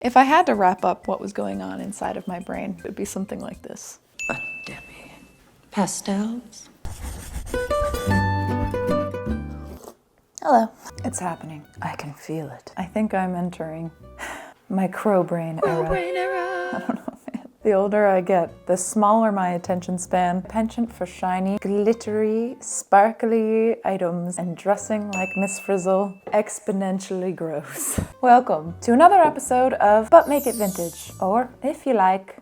If I had to wrap up what was going on inside of my brain, it would be something like this. But Debbie, pastels? Hello. It's happening. I can feel it. I think I'm entering my crow brain era. I don't know, man. The older I get, the smaller my attention span. Penchant for shiny, glittery, sparkly items and dressing like Miss Frizzle exponentially grows. Welcome to another episode of But Make It Vintage, or if you like.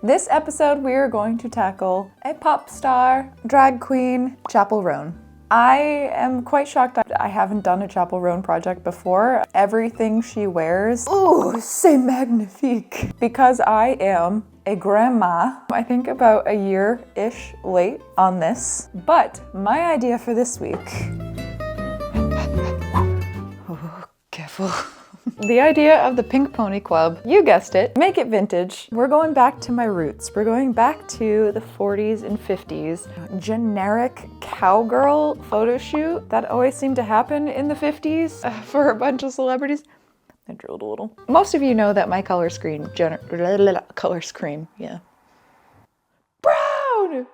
This episode we are going to tackle a pop star, drag queen, Chappell Roan. I am quite shocked that I haven't done a Chappell Roan project before. Everything she wears, ooh, c'est magnifique. Because I am a grandma, I think about a year-ish late on this. But my idea for this week, oh, careful. The idea of the Pink Pony Club, you guessed it, make it vintage. We're going back to my roots. We're going back to the 40s and 50s. Generic cowgirl photo shoot that always seemed to happen in the 50s for a bunch of celebrities. I drilled a little. Most of you know that my color scheme, yeah. Brown!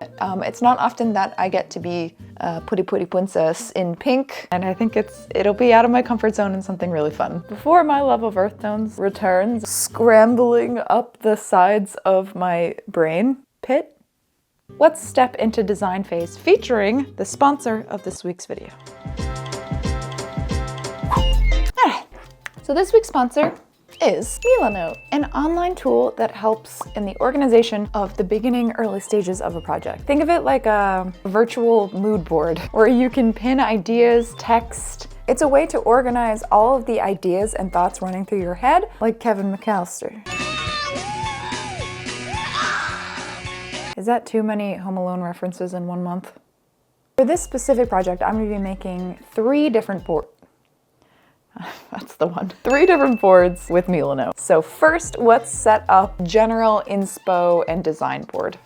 It's not often that I get to be putty princess in pink, and I think it'll be out of my comfort zone and something really fun. Before my love of earth tones returns, scrambling up the sides of my brain pit, let's step into design phase featuring the sponsor of this week's video. So this week's sponsor is Milanote, an online tool that helps in the organization of the beginning early stages of a project. Think of it like a virtual mood board where you can pin ideas, text. It's a way to organize all of the ideas and thoughts running through your head, like Kevin McAllister. Is that too many Home Alone references in 1 month? For this specific project, I'm going to be making 3 different boards. That's the one. 3 different boards with Milanote. So first, let's set up general inspo and design board,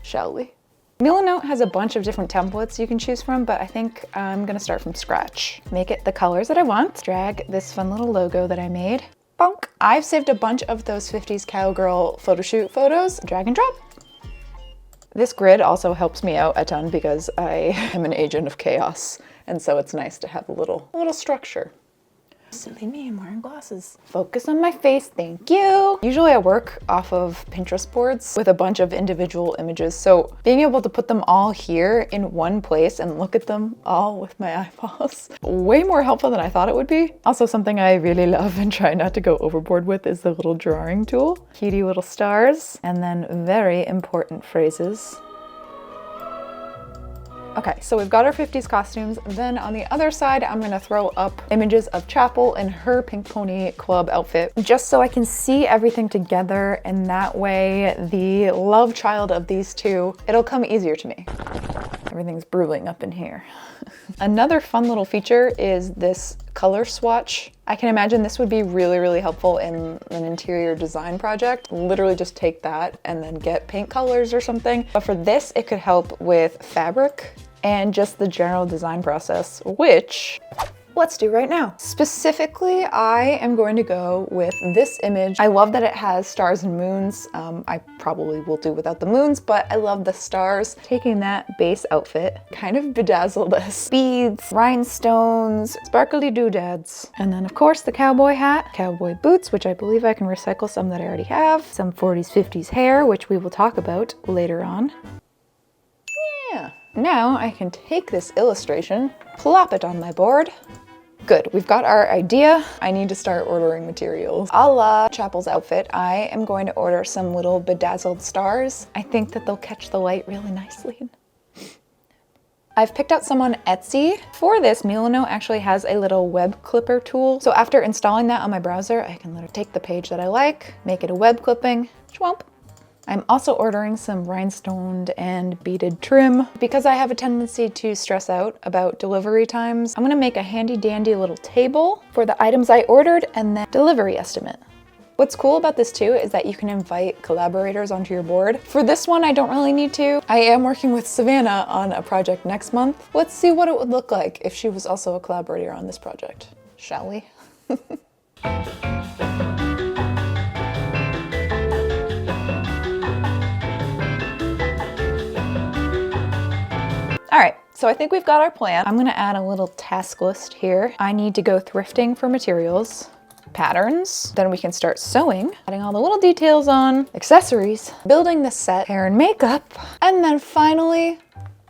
shall we? Milanote has a bunch of different templates you can choose from, but I think I'm gonna start from scratch. Make it the colors that I want. Drag this fun little logo that I made. Bonk. I've saved a bunch of those 50s cowgirl photo shoot photos. Drag and drop. This grid also helps me out a ton because I am an agent of chaos, and so it's nice to have a little structure. Silly me, I'm wearing glasses. Focus on my face, thank you. Usually I work off of Pinterest boards with a bunch of individual images, so being able to put them all here in one place and look at them all with my eyeballs, way more helpful than I thought it would be. Also, something I really love and try not to go overboard with is the little drawing tool. Cutie little stars, and then very important phrases. Okay, so we've got our 50s costumes. Then on the other side, I'm gonna throw up images of Chappell in her Pink Pony Club outfit, just so I can see everything together, and that way the love child of these two, it'll come easier to me. Everything's brewing up in here. Another fun little feature is this color swatch. I can imagine this would be really, really helpful in an interior design project. Literally just take that and then get paint colors or something. But for this, it could help with fabric and just the general design process, which let's do right now. Specifically, I am going to go with this image. I love that it has stars and moons. I probably will do without the moons, but I love the stars. Taking that base outfit, kind of bedazzle this. Beads, rhinestones, sparkly doodads. And then of course the cowboy hat, cowboy boots, which I believe I can recycle some that I already have. Some 40s, 50s hair, which we will talk about later on. Yeah. Now I can take this illustration, plop it on my board. Good, we've got our idea. I need to start ordering materials. A la Chappell's outfit, I am going to order some little bedazzled stars. I think that they'll catch the light really nicely. I've picked out some on Etsy. For this, Milanote actually has a little web clipper tool. So after installing that on my browser, I can literally take the page that I like, make it a web clipping, chwomp. I'm also ordering some rhinestoned and beaded trim. Because I have a tendency to stress out about delivery times, I'm gonna make a handy dandy little table for the items I ordered and then delivery estimate. What's cool about this too is that you can invite collaborators onto your board. For this one, I don't really need to. I am working with Savannah on a project next month. Let's see what it would look like if she was also a collaborator on this project, shall we? All right, so I think we've got our plan. I'm gonna add a little task list here. I need to go thrifting for materials, patterns, then we can start sewing, adding all the little details on, accessories, building the set, hair and makeup, and then finally,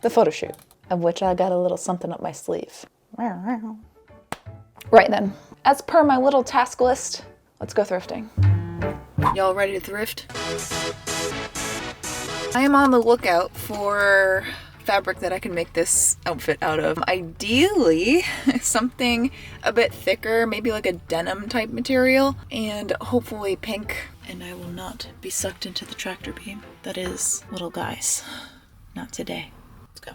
the photo shoot, of which I got a little something up my sleeve. Right then, as per my little task list, let's go thrifting. Y'all ready to thrift? I am on the lookout for fabric that I can make this outfit out of. Ideally, something a bit thicker, maybe like a denim type material, and hopefully pink. And I will not be sucked into the tractor beam. That is little guys. Not today. Let's go.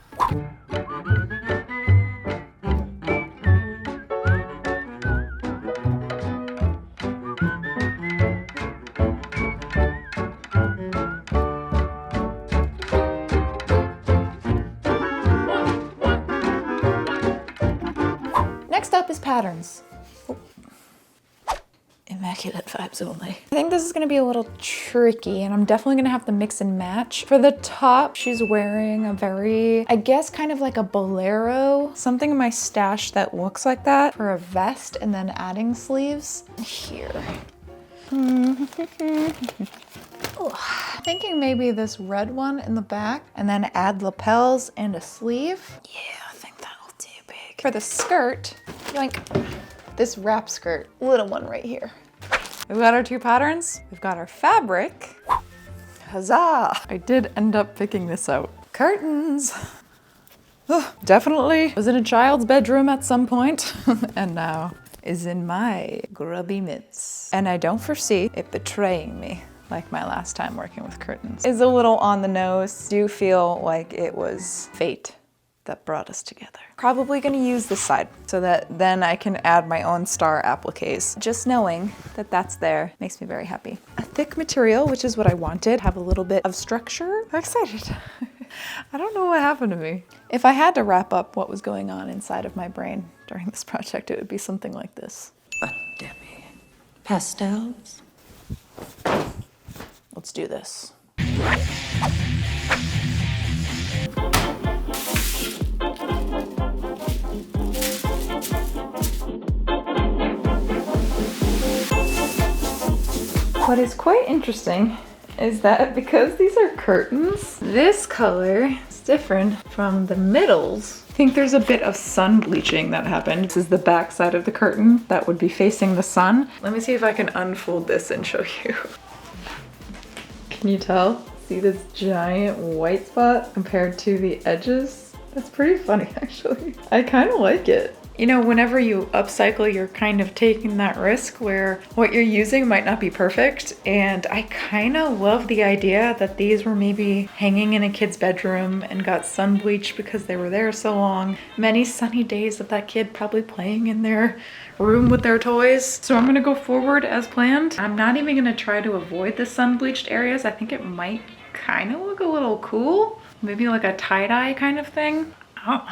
Next up is patterns. Oh. Immaculate vibes only. I think this is gonna be a little tricky and I'm definitely gonna have to mix and match. For the top, she's wearing a very, I guess kind of like a bolero, something in my stash that looks like that for a vest and then adding sleeves here. Thinking maybe this red one in the back and then add lapels and a sleeve. Yeah, I think that'll do big. For the skirt, like this wrap skirt, little one right here. We've got our two patterns. We've got our fabric. Huzzah! I did end up picking this out. Curtains. Definitely was in a child's bedroom at some point and now is in my grubby mitts. And I don't foresee it betraying me like my last time working with curtains. It's a little on the nose. Do feel like it was fate that brought us together. Probably gonna use this side so that then I can add my own star appliques. Just knowing that that's there makes me very happy. A thick material, which is what I wanted, have a little bit of structure. I'm excited. I don't know what happened to me. If I had to wrap up what was going on inside of my brain during this project, it would be something like this. But Debbie, pastels? Let's do this. What is quite interesting is that because these are curtains, this color is different from the middles. I think there's a bit of sun bleaching that happened. This is the back side of the curtain that would be facing the sun. Let me see if I can unfold this and show you. Can you tell? See this giant white spot compared to the edges? That's pretty funny, actually. I kind of like it. You know, whenever you upcycle, you're kind of taking that risk where what you're using might not be perfect. And I kind of love the idea that these were maybe hanging in a kid's bedroom and got sun bleached because they were there so long. Many sunny days of that kid probably playing in their room with their toys. So I'm gonna go forward as planned. I'm not even gonna try to avoid the sun bleached areas. I think it might kind of look a little cool. Maybe like a tie-dye kind of thing. Oh.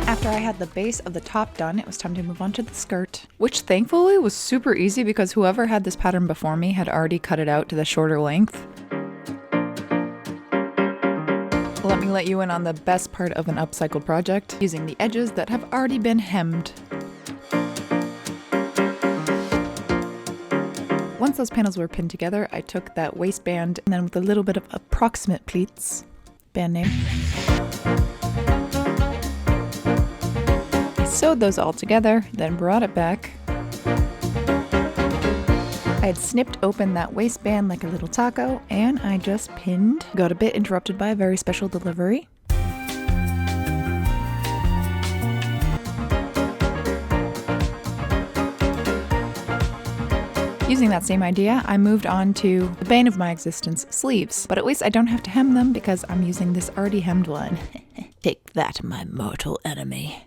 After I had the base of the top done, it was time to move on to the skirt, which thankfully was super easy because whoever had this pattern before me had already cut it out to the shorter length. Let me let you in on the best part of an upcycled project, using the edges that have already been hemmed. Once those panels were pinned together, I took that waistband and then with a little bit of approximate pleats, band name, sewed those all together, then brought it back. I had snipped open that waistband like a little taco, and I just pinned. Got a bit interrupted by a very special delivery. Using that same idea, I moved on to the bane of my existence, sleeves. But at least I don't have to hem them because I'm using this already hemmed one. Take that, my mortal enemy.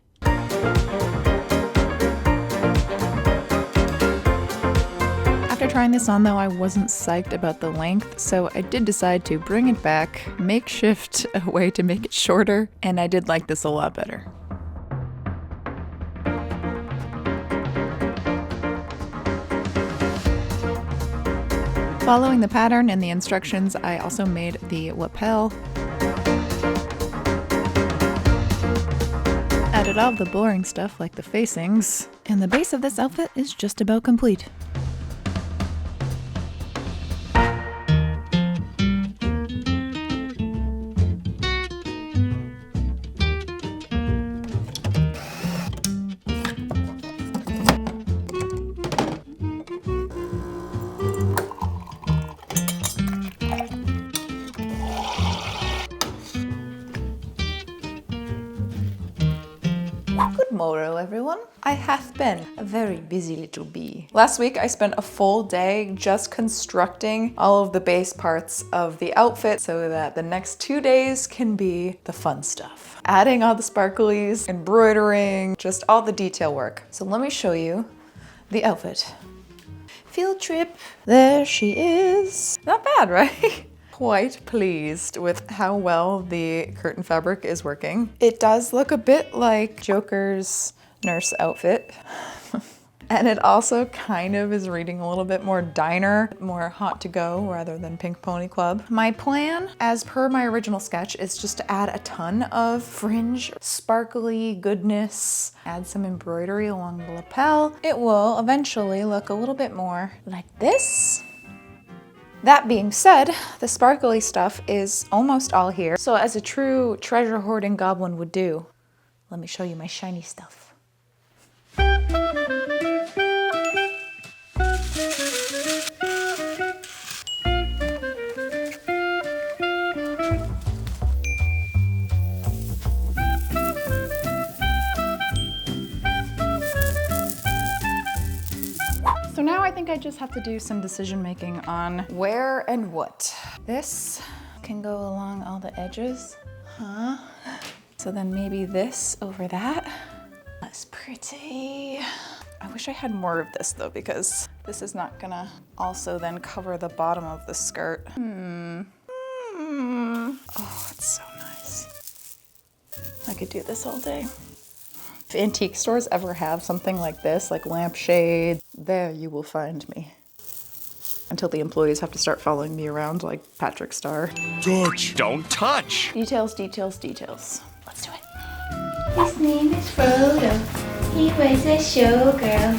After trying this on though, I wasn't psyched about the length, so I did decide to bring it back, makeshift a way to make it shorter, and I did like this a lot better. Following the pattern and the instructions, I also made the lapel. Added all the boring stuff like the facings, and the base of this outfit is just about complete. Good morrow, everyone. I hath been a very busy little bee. Last week I spent a full day just constructing all of the base parts of the outfit so that the next 2 days can be the fun stuff. Adding all the sparklies, embroidering, just all the detail work. So let me show you the outfit. Field trip. There she is. Not bad, right? Quite pleased with how well the curtain fabric is working. It does look a bit like Joker's nurse outfit. And it also kind of is reading a little bit more diner, more hot to go rather than Pink Pony Club. My plan, as per my original sketch, is just to add a ton of fringe, sparkly goodness, add some embroidery along the lapel. It will eventually look a little bit more like this. That being said, the sparkly stuff is almost all here. So as a true treasure hoarding goblin would do, let me show you my shiny stuff. So now I think I just have to do some decision making on where and what. This can go along all the edges, huh? So then maybe this over that. That's pretty. I wish I had more of this though, because this is not gonna also then cover the bottom of the skirt. Oh, it's so nice. I could do this all day. If antique stores ever have something like this, like lampshades, there you will find me. Until the employees have to start following me around like Patrick Star. George, don't touch! Details, details, details. Let's do it. His name is Frodo. He was a showgirl.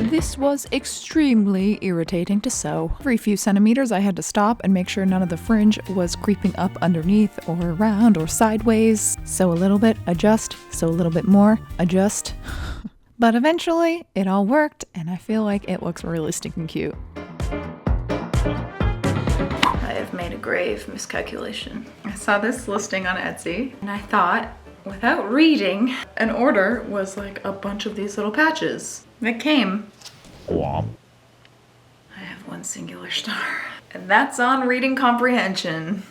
This was extremely irritating to sew. Every few centimeters I had to stop and make sure none of the fringe was creeping up underneath or around or sideways. Sew a little bit, adjust, sew a little bit more, adjust. But eventually it all worked and I feel like it looks really stinking cute. I have made a grave miscalculation. I saw this listing on Etsy and I thought, without reading, an order was like a bunch of these little patches that came. I have one singular star, and that's on reading comprehension.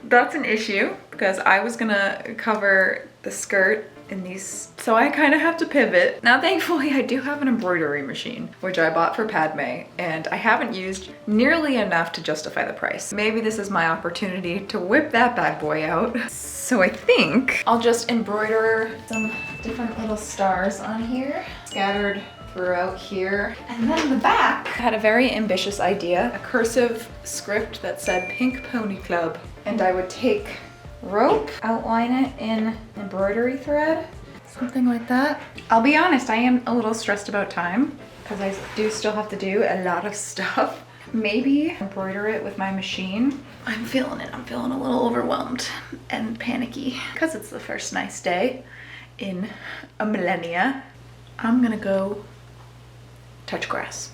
That's an issue because I was gonna cover the skirt in these, so I kind of have to pivot. Now thankfully I do have an embroidery machine, which I bought for Padme, and I haven't used nearly enough to justify the price. Maybe this is my opportunity to whip that bad boy out. So I think I'll just embroider some different little stars on here, scattered throughout here. And then the back, I had a very ambitious idea, a cursive script that said Pink Pony Club. And I would take rope, outline it in embroidery thread, something like that. I'll be honest, I am a little stressed about time because I do still have to do a lot of stuff. Maybe embroider it with my machine. I'm feeling it. I'm feeling a little overwhelmed and panicky because it's the first nice day in a millennia. I'm gonna go touch grass.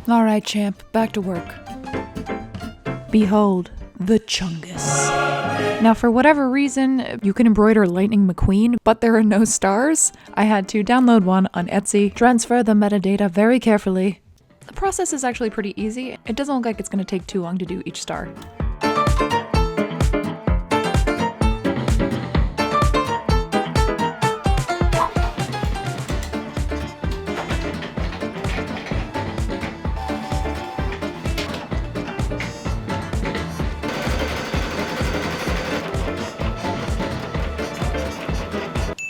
All right, champ, back to work. Behold, the Chungus. Now, for whatever reason, you can embroider Lightning McQueen, but there are no stars. I had to download one on Etsy, transfer the metadata very carefully. The process is actually pretty easy. It doesn't look like it's going to take too long to do each star.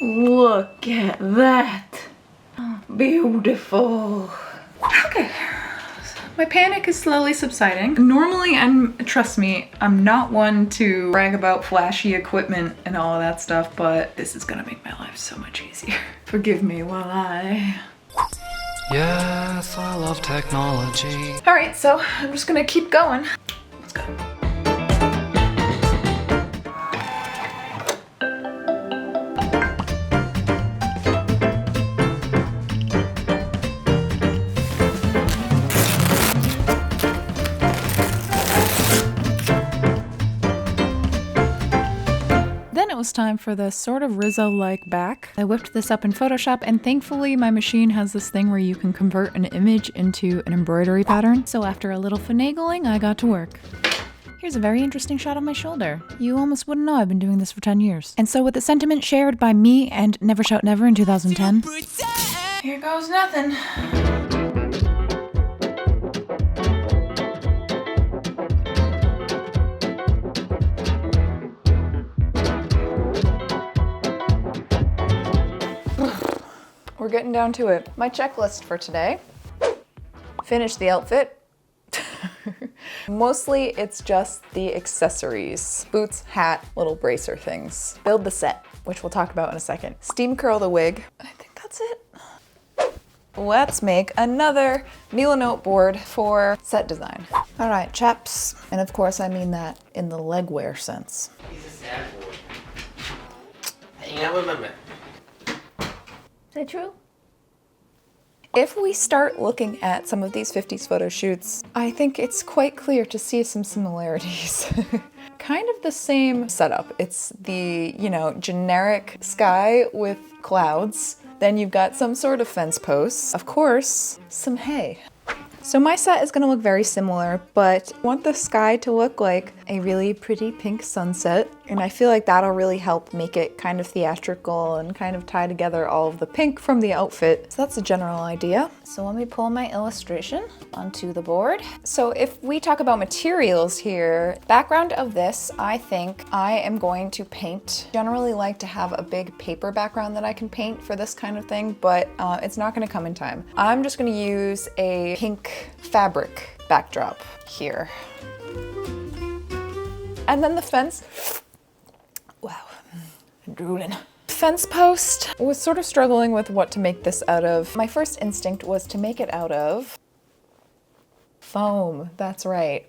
Look at that. Beautiful. Okay. My panic is slowly subsiding. Normally, trust me, I'm not one to brag about flashy equipment and all of that stuff, but this is gonna make my life so much easier. Forgive me while I... Yes, I love technology. All right, so I'm just gonna keep going. Let's go. Then it was time for the sort of Rizzo-like back. I whipped this up in Photoshop, and thankfully my machine has this thing where you can convert an image into an embroidery pattern. So after a little finagling, I got to work. Here's a very interesting shot of my shoulder. You almost wouldn't know I've been doing this for 10 years. And so with the sentiment shared by me and Never Shout Never in 2010, Here goes nothing. we're getting down to it. My checklist for today: finish the outfit. Mostly it's just the accessories. Boots, hat, little bracer things. Build the set, which we'll talk about in a second. Steam curl the wig. I think that's it. Let's make another Mila note board for set design. All right, chaps. And of course I mean that in the leg wear sense. He's a sad boy. Hanging out with my man. Is that true? If we start looking at some of these 50s photo shoots, I think it's quite clear to see some similarities. Kind of the same setup. It's the, generic sky with clouds. Then you've got some sort of fence posts. Of course, some hay. So my set is gonna look very similar, but I want the sky to look like a really pretty pink sunset. And I feel like that'll really help make it kind of theatrical and kind of tie together all of the pink from the outfit. So that's the general idea. So let me pull my illustration onto the board. So if we talk about materials here, background of this, I think I am going to paint. Generally like to have a big paper background that I can paint for this kind of thing, but it's not gonna come in time. I'm just gonna use a pink fabric backdrop here. And then the fence, wow, I'm drooling. Fence post, was sort of struggling with what to make this out of. My first instinct was to make it out of foam, that's right.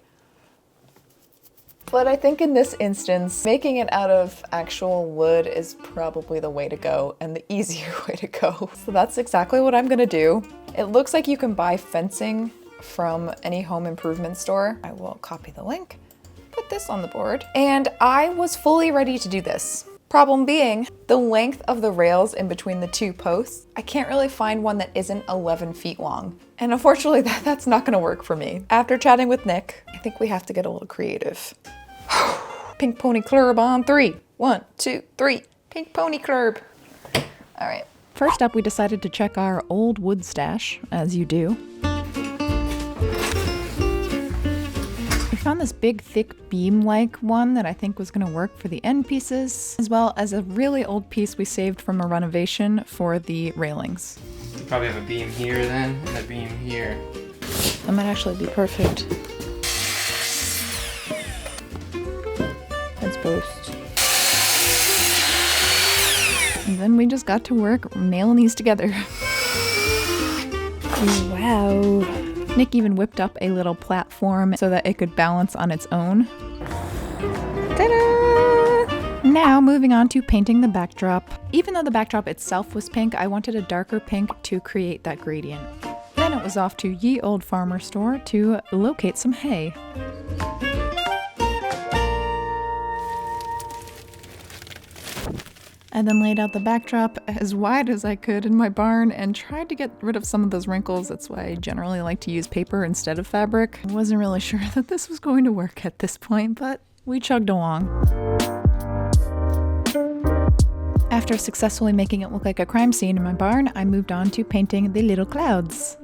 But I think in this instance, making it out of actual wood is probably the way to go and the easier way to go. So that's exactly what I'm gonna do. It looks like you can buy fencing from any home improvement store. I will copy the link, put this on the board, and I was fully ready to do this. Problem being, the length of the rails in between the two posts, I can't really find one that isn't 11 feet long. And unfortunately, that's not gonna work for me. After chatting with Nick, I think we have to get a little creative. Pink pony club on 3. 1, 2, 3. Pink pony club. All right. First up, we decided to check our old wood stash, as you do. We found this big, thick beam-like one that I think was gonna work for the end pieces, as well as a really old piece we saved from a renovation for the railings. You probably have a beam here then, and a beam here. That might actually be perfect. Fence post. And then we just got to work nailing these together. Wow. Nick even whipped up a little platform so that it could balance on its own. Ta-da! Now moving on to painting the backdrop. Even though the backdrop itself was pink, I wanted a darker pink to create that gradient. Then Then it was off to ye old farmer store to locate some hay. I then laid out the backdrop as wide as I could in my barn and tried to get rid of some of those wrinkles. That's why I generally like to use paper instead of fabric. I wasn't really sure that this was going to work at this point, but we chugged along. After successfully making it look like a crime scene in my barn, I moved on to painting the little clouds.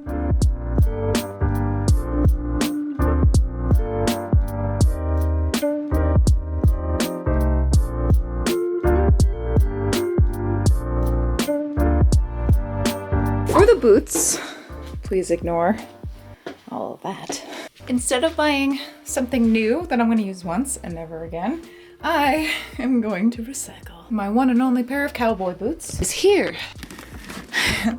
For the boots, please ignore all of that. Instead of buying something new that I'm going to use once and never again, I am going to recycle. My one and only pair of cowboy boots is here.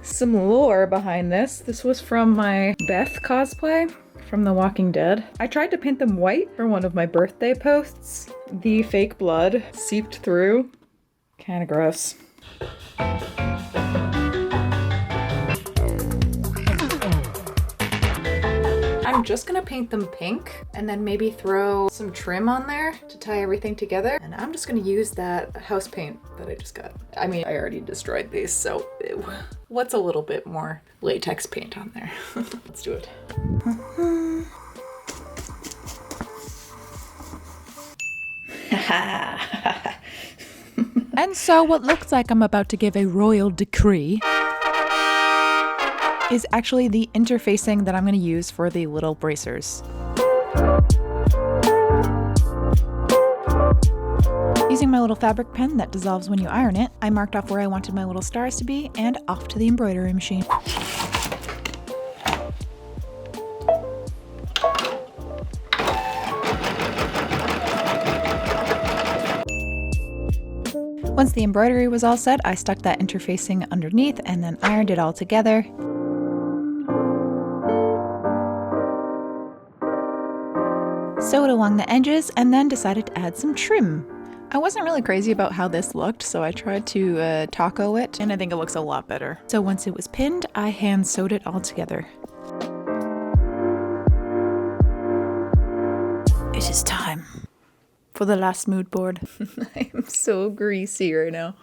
Some lore behind this. This was from my Beth cosplay from The Walking Dead. I tried to paint them white for one of my birthday posts. The fake blood seeped through. Kind of gross. I'm just gonna paint them pink and then maybe throw some trim on there to tie everything together. And I'm just gonna use that house paint that I just got. I mean, I already destroyed these, so what's a little bit more latex paint on there? Let's do it. And so what looks like I'm about to give a royal decree is actually the interfacing that I'm going to use for the little bracers. Using my little fabric pen that dissolves when you iron it, I marked off where I wanted my little stars to be and off to the embroidery machine. Once the embroidery was all set, I stuck that interfacing underneath and then ironed it all together. Sewed along the edges and then decided to add some trim. I wasn't really crazy about how this looked, so I tried to taco it, and I think it looks a lot better. So once it was pinned, I hand sewed it all together. It is time for the last mood board. I am so greasy right now.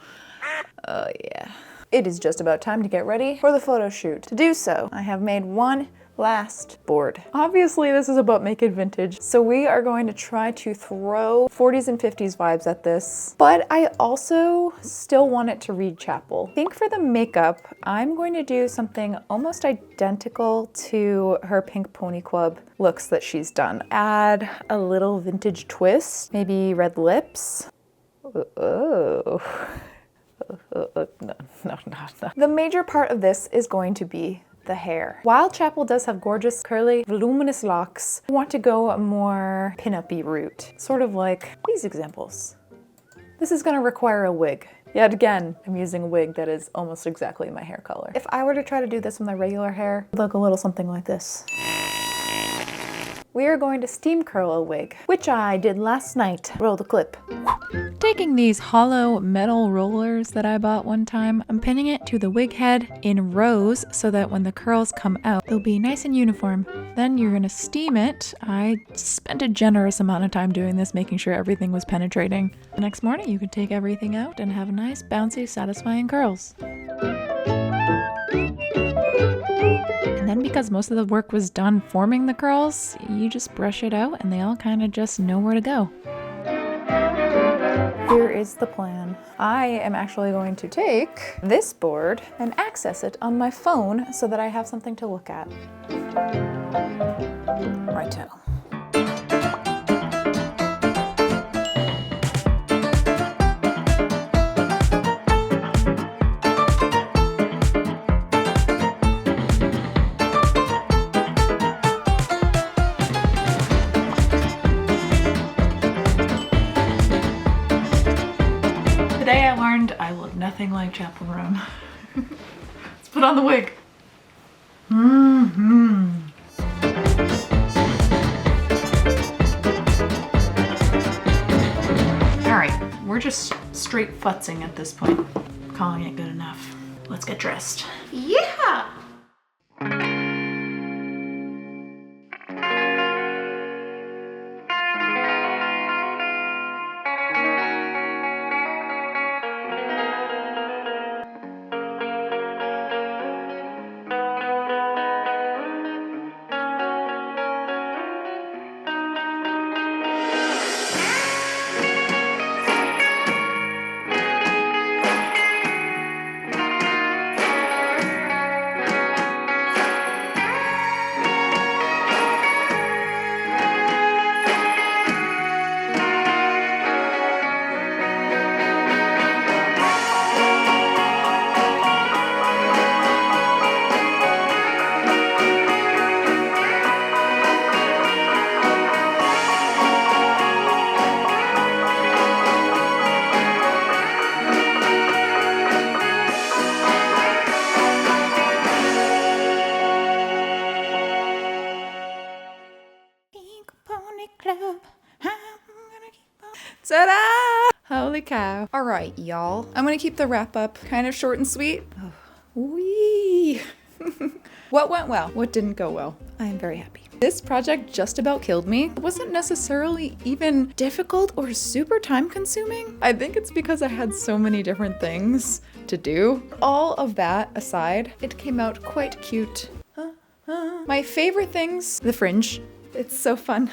Oh yeah. It is just about time to get ready for the photo shoot. To do so, I have made one last board. Obviously this is about make it vintage, so we are going to try to throw 40s and 50s vibes at this, but I also still want it to read Chappell. I think for the makeup, I'm going to do something almost identical to her Pink Pony Club looks that she's done. Add a little vintage twist, maybe red lips. Oh. No. The major part of this is going to be the hair. While Chappell does have gorgeous, curly, voluminous locks, I want to go a more pin-up-y route, sort of like these examples. This is going to require a wig. Yet again, I'm using a wig that is almost exactly my hair color. If I were to try to do this with my regular hair, it would look a little something like this. We are going to steam curl a wig, which I did last night. Roll the clip. Taking these hollow metal rollers that I bought one time, I'm pinning it to the wig head in rows so that when the curls come out, they'll be nice and uniform. Then you're gonna steam it. I spent a generous amount of time doing this, making sure everything was penetrating. The next morning, you can take everything out and have nice, bouncy, satisfying curls. And then because most of the work was done forming the curls, you just brush it out and they all kind of just know where to go. Here is the plan. I am actually going to take this board and access it on my phone so that I have something to look at. Righto. Today I learned I look nothing like Chappell Roan. Let's put on the wig. Alright, we're just straight futzing at this point. Calling it good enough. Let's get dressed. Yeah! club. Ta-da! Holy cow. All right, y'all. I'm gonna keep the wrap up kind of short and sweet. Oh, wee. What went well? What didn't go well? I am very happy. This project just about killed me. It wasn't necessarily even difficult or super time consuming. I think it's because I had so many different things to do. All of that aside, it came out quite cute. My favorite things, the fringe. It's so fun.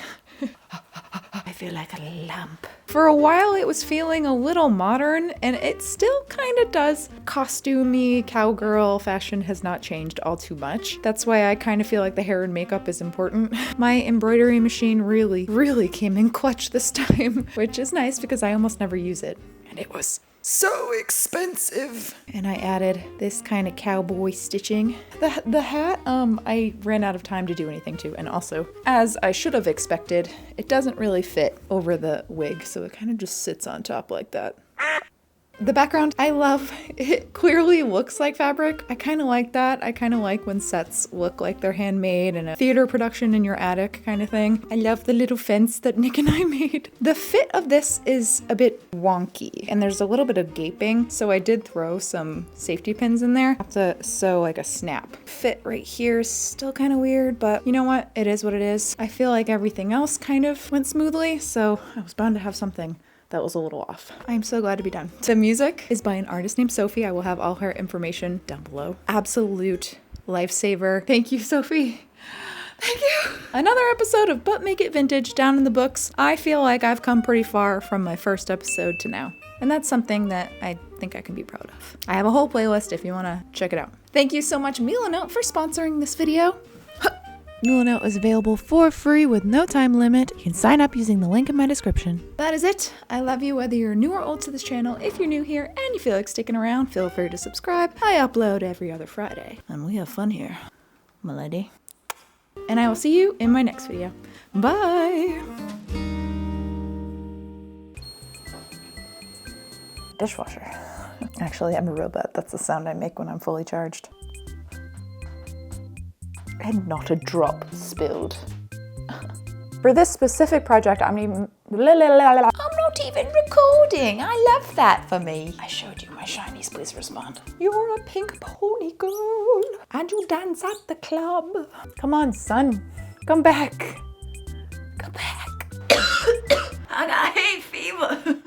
I feel like a lamp. For a while it was feeling a little modern, and it still kind of does. Costumey, cowgirl fashion has not changed all too much. That's why I kind of feel like the hair and makeup is important. My embroidery machine really came in clutch this time, which is nice because I almost never use it. And it was so expensive. And I added this kind of cowboy stitching. The hat, I ran out of time to do anything to, and also, as I should have expected, it doesn't really fit over the wig, so it kind of just sits on top like that. The background, I love. It clearly looks like fabric. I kind of like that. I kind of like when sets look like they're handmade in a theater production in your attic kind of thing. I love the little fence that Nick and I made. The fit of this is a bit wonky, and there's a little bit of gaping, so I did throw some safety pins in there. I have to sew like a snap. Fit right here is still kind of weird, but you know what? It is what it is. I feel like everything else kind of went smoothly, so I was bound to have something that was a little off. I am so glad to be done. The music is by an artist named Sophie. I will have all her information down below. Absolute lifesaver. Thank you, Sophie. Thank you. Another episode of But Make It Vintage down in the books. I feel like I've come pretty far from my first episode to now. And that's something that I think I can be proud of. I have a whole playlist if you want to check it out. Thank you so much, Milanote, for sponsoring this video. Milanote is available for free with no time limit. You can sign up using the link in my description. That is it. I love you whether you're new or old to this channel. If you're new here and you feel like sticking around, feel free to subscribe. I upload every other Friday. And we have fun here, my lady. And I will see you in my next video. Bye! Dishwasher. Actually, I'm a robot. That's the sound I make when I'm fully charged. And not a drop spilled. For this specific project, I'm not even recording. I love that for me. I showed you my shinies, please respond. You're a pink pony girl, and you dance at the club. Come on, son. Come back. Come back. I got hay fever.